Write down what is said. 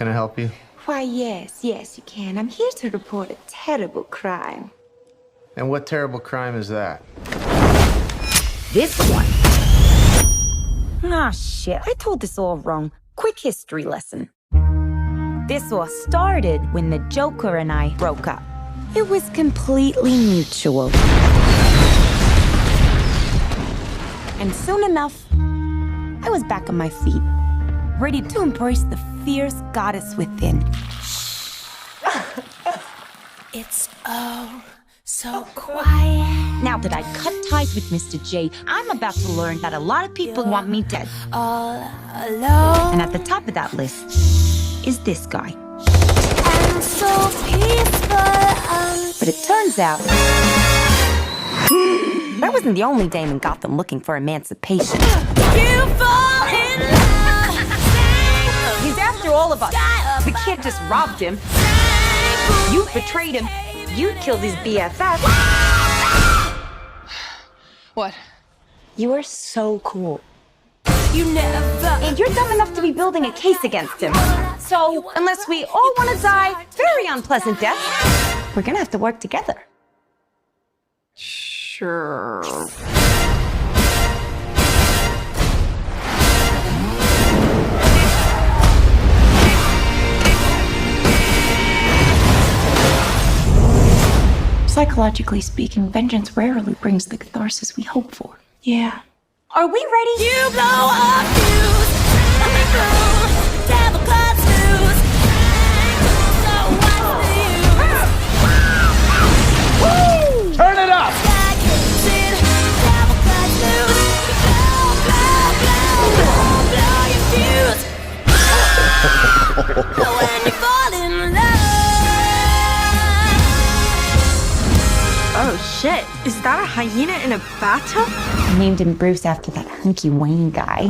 Can I help you? Why, yes, you can. I'm here to report a terrible crime. And what terrible crime is that? This one. Ah, shit. I told this all wrong. Quick history lesson. This all started when the Joker and I broke up. It was completely mutual. And soon enough, I was back on my feet, ready to embrace the fierce goddess within. It's oh so quiet. Now that I cut ties with Mr. J, I'm about to learn that a lot of people want me dead. All alone. And at the top of that list is this guy. And so peaceful. But it turns out that wasn't the only dame in Gotham looking for emancipation. You fall in love. He's after all of us. The kid just robbed him. You betrayed him. You killed his BFF. What? You are so cool. You never. And you're dumb enough to be building a case against him. So, unless we all want to die very unpleasant deaths, we're gonna have to work together. Sure. Psychologically speaking, vengeance rarely brings the catharsis we hope for. Yeah. Are we ready? You blow up fuse. Devil cuts loose. So what's the use? Turn it up! Devil cuts loose. Blow your fuse. When you fall in love. Oh shit, is that a hyena in a bathtub? I named him Bruce after that hunky Wayne guy.